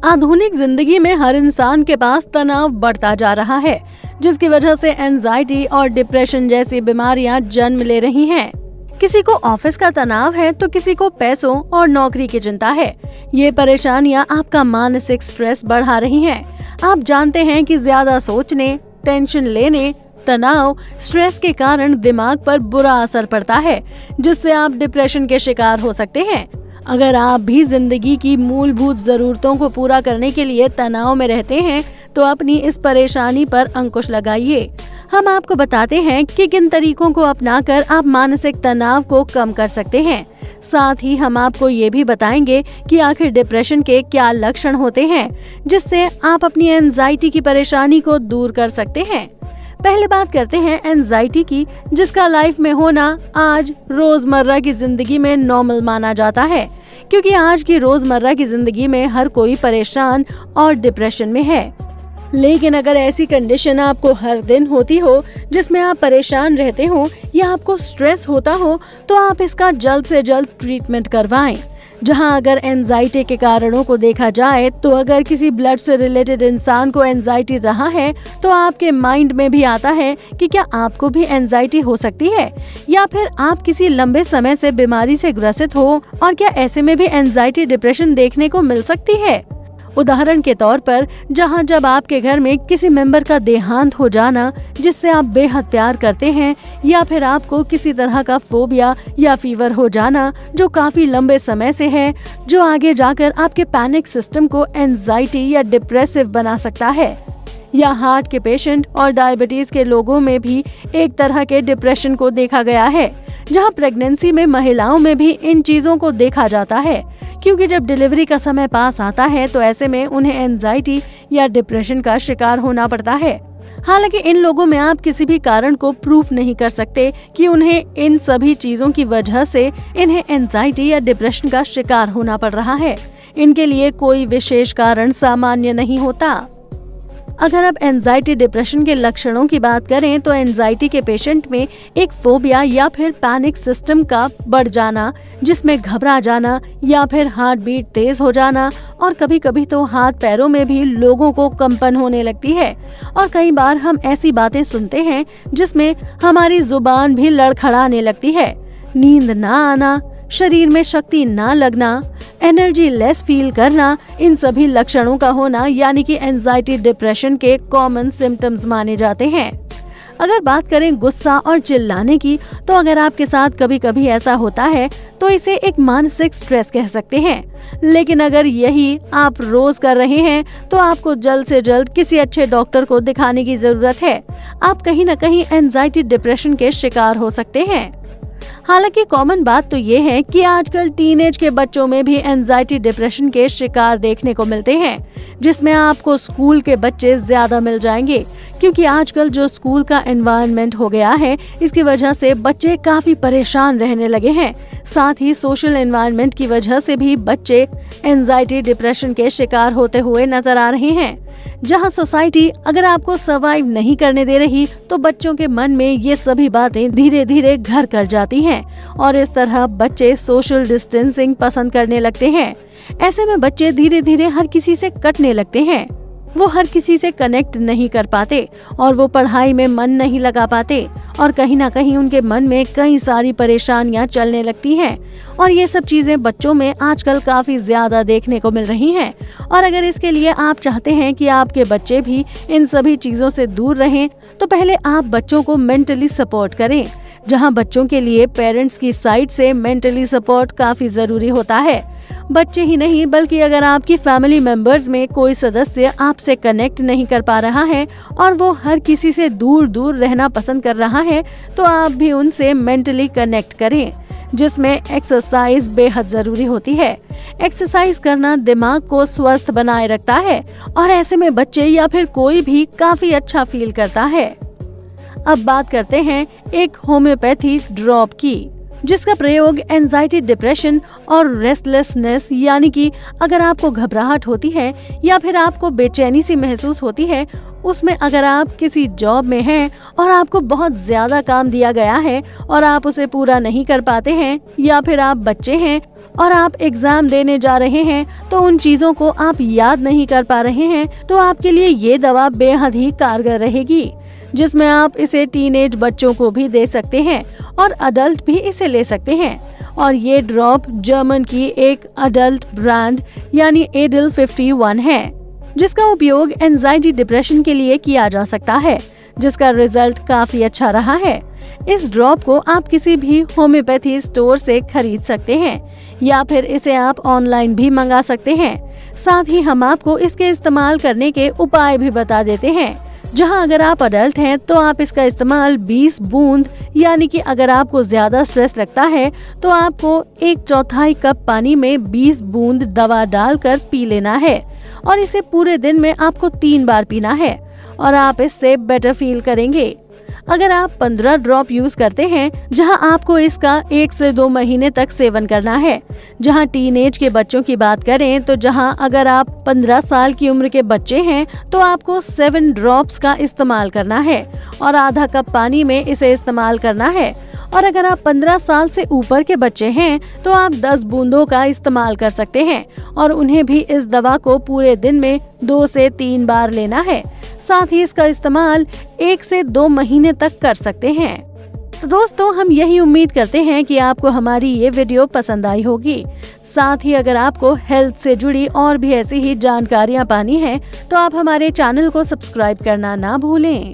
आधुनिक जिंदगी में हर इंसान के पास तनाव बढ़ता जा रहा है, जिसकी वजह से एंजाइटी और डिप्रेशन जैसी बीमारियां जन्म ले रही हैं। किसी को ऑफिस का तनाव है तो किसी को पैसों और नौकरी की चिंता है। ये परेशानियां आपका मानसिक स्ट्रेस बढ़ा रही हैं। आप जानते हैं कि ज्यादा सोचने, टेंशन लेने, तनाव, स्ट्रेस के कारण दिमाग पर बुरा असर पड़ता है, जिससे आप डिप्रेशन के शिकार हो सकते हैं। अगर आप भी जिंदगी की मूलभूत जरूरतों को पूरा करने के लिए तनाव में रहते हैं तो अपनी इस परेशानी पर अंकुश लगाइए। हम आपको बताते हैं कि किन तरीकों को अपनाकर आप मानसिक तनाव को कम कर सकते हैं। साथ ही हम आपको ये भी बताएंगे कि आखिर डिप्रेशन के क्या लक्षण होते हैं, जिससे आप अपनी एंजाइटी की परेशानी को दूर कर सकते हैं। पहले बात करते हैं एंजाइटी की, जिसका लाइफ में होना आज रोजमर्रा की जिंदगी में नॉर्मल माना जाता है, क्योंकि आज की रोजमर्रा की जिंदगी में हर कोई परेशान और डिप्रेशन में है। लेकिन अगर ऐसी कंडीशन आपको हर दिन होती हो जिसमें आप परेशान रहते हो या आपको स्ट्रेस होता हो, तो आप इसका जल्द से जल्द ट्रीटमेंट करवाएं। जहां अगर एंजाइटी के कारणों को देखा जाए तो अगर किसी ब्लड से रिलेटेड इंसान को एंजाइटी रहा है तो आपके माइंड में भी आता है कि क्या आपको भी एंजाइटी हो सकती है, या फिर आप किसी लंबे समय से बीमारी से ग्रसित हो और क्या ऐसे में भी एंजाइटी डिप्रेशन देखने को मिल सकती है। उदाहरण के तौर पर जहां जब आपके घर में किसी मेंबर का देहांत हो जाना जिससे आप बेहद प्यार करते हैं, या फिर आपको किसी तरह का फोबिया या फीवर हो जाना जो काफी लंबे समय से है, जो आगे जाकर आपके पैनिक सिस्टम को एंजाइटी या डिप्रेसिव बना सकता है। या हार्ट के पेशेंट और डायबिटीज के लोगों में भी एक तरह के डिप्रेशन को देखा गया है, जहां प्रेगनेंसी में महिलाओं में भी इन चीजों को देखा जाता है, क्योंकि जब डिलीवरी का समय पास आता है तो ऐसे में उन्हें एंजाइटी या डिप्रेशन का शिकार होना पड़ता है। हालांकि इन लोगों में आप किसी भी कारण को प्रूफ नहीं कर सकते कि उन्हें इन सभी चीजों की वजह से इन्हें एंजाइटी या डिप्रेशन का शिकार होना पड़ रहा है। इनके लिए कोई विशेष कारण सामान्य नहीं होता। अगर आप एंजाइटी डिप्रेशन के लक्षणों की बात करें तो एंजाइटी के पेशेंट में एक फोबिया या फिर पैनिक सिस्टम का बढ़ जाना, जिसमें घबरा जाना या फिर हार्ट बीट तेज हो जाना, और कभी कभी तो हाथ पैरों में भी लोगों को कंपन होने लगती है। और कई बार हम ऐसी बातें सुनते हैं जिसमें हमारी जुबान भी लड़खड़ाने लगती है। नींद ना आना, शरीर में शक्ति ना लगना, एनर्जी लेस फील करना, इन सभी लक्षणों का होना यानी कि एंजाइटी डिप्रेशन के कॉमन सिम्टम्स माने जाते हैं। अगर बात करें गुस्सा और चिल्लाने की, तो अगर आपके साथ कभी कभी ऐसा होता है तो इसे एक मानसिक स्ट्रेस कह सकते हैं। लेकिन अगर यही आप रोज कर रहे हैं तो आपको जल्द से जल्द किसी अच्छे डॉक्टर को दिखाने की जरूरत है। आप कहीं न कहीं एंजाइटी डिप्रेशन के शिकार हो सकते हैं। हालांकि कॉमन बात तो ये है कि आजकल टीनेज के बच्चों में भी एंजाइटी डिप्रेशन के शिकार देखने को मिलते हैं, जिसमें आपको स्कूल के बच्चे ज्यादा मिल जाएंगे, क्योंकि आजकल जो स्कूल का एनवायरनमेंट हो गया है इसकी वजह से बच्चे काफी परेशान रहने लगे हैं। साथ ही सोशल एनवायरनमेंट की वजह से भी बच्चे एंजाइटी डिप्रेशन के शिकार होते हुए नजर आ रहे हैं। जहां सोसाइटी अगर आपको सर्वाइव नहीं करने दे रही तो बच्चों के मन में ये सभी बातें धीरे धीरे घर कर जाती हैं और इस तरह बच्चे सोशल डिस्टेंसिंग पसंद करने लगते हैं। ऐसे में बच्चे धीरे धीरे हर किसी से कटने लगते हैं। वो हर किसी से कनेक्ट नहीं कर पाते और वो पढ़ाई में मन नहीं लगा पाते, और कहीं ना कहीं उनके मन में कई सारी परेशानियां चलने लगती हैं। और ये सब चीजें बच्चों में आजकल काफी ज्यादा देखने को मिल रही हैं। और अगर इसके लिए आप चाहते हैं कि आपके बच्चे भी इन सभी चीजों से दूर रहें, तो पहले आप बच्चों को मेंटली सपोर्ट करें, जहां बच्चों के लिए पेरेंट्स की साइड से मेंटली सपोर्ट काफी जरूरी होता है। बच्चे ही नहीं बल्कि अगर आपकी फैमिली मेंबर्स में कोई सदस्य आपसे कनेक्ट नहीं कर पा रहा है और वो हर किसी से दूर दूर रहना पसंद कर रहा है, तो आप भी उनसे मेंटली कनेक्ट करें, जिसमें एक्सरसाइज बेहद जरूरी होती है। एक्सरसाइज करना दिमाग को स्वस्थ बनाए रखता है और ऐसे में बच्चे या फिर कोई भी काफी अच्छा फील करता है। अब बात करते हैं एक होम्योपैथी ड्रॉप की, जिसका प्रयोग एंजाइटी डिप्रेशन और रेस्टलेसनेस यानी कि अगर आपको घबराहट होती है या फिर आपको बेचैनी सी महसूस होती है, उसमें अगर आप किसी जॉब में हैं और आपको बहुत ज्यादा काम दिया गया है और आप उसे पूरा नहीं कर पाते हैं, या फिर आप बच्चे हैं और आप एग्जाम देने जा रहे हैं तो उन चीजों को आप याद नहीं कर पा रहे हैं, तो आपके लिए ये दवा बेहद ही कारगर रहेगी, जिसमें आप इसे टीनेज बच्चों को भी दे सकते हैं और अडल्ट भी इसे ले सकते हैं। और ये ड्रॉप जर्मन की एक अडल्ट ब्रांड यानी एडल 51 है, जिसका उपयोग एंजाइटी डिप्रेशन के लिए किया जा सकता है, जिसका रिजल्ट काफी अच्छा रहा है। इस ड्रॉप को आप किसी भी होम्योपैथी स्टोर से खरीद सकते हैं या फिर इसे आप ऑनलाइन भी मंगा सकते हैं। साथ ही हम आपको इसके इस्तेमाल करने के उपाय भी बता देते हैं, जहां अगर आप अडल्ट हैं तो आप इसका इस्तेमाल 20 बूंद, यानी कि अगर आपको ज्यादा स्ट्रेस लगता है तो आपको 1/4 कप पानी में 20 बूंद दवा डालकर पी लेना है और इसे पूरे दिन में आपको 3 बार पीना है और आप इससे बेटर फील करेंगे। अगर आप 15 ड्रॉप यूज करते हैं, जहां आपको इसका 1 से 2 महीने तक सेवन करना है। जहां टीनेज के बच्चों की बात करें तो जहां अगर आप 15 साल की उम्र के बच्चे हैं तो आपको 7 ड्रॉप्स का इस्तेमाल करना है और आधा कप पानी में इसे इस्तेमाल करना है। और अगर आप 15 साल से ऊपर के बच्चे हैं तो आप 10 बूंदों का इस्तेमाल कर सकते हैं और उन्हें भी इस दवा को पूरे दिन में 2 से 3 बार लेना है। साथ ही इसका इस्तेमाल 1 से 2 महीने तक कर सकते हैं। तो दोस्तों, हम यही उम्मीद करते हैं कि आपको हमारी ये वीडियो पसंद आई होगी। साथ ही अगर आपको हेल्थ से जुड़ी और भी ऐसी ही जानकारियाँ पानी है तो आप हमारे चैनल को सब्सक्राइब करना ना भूलें।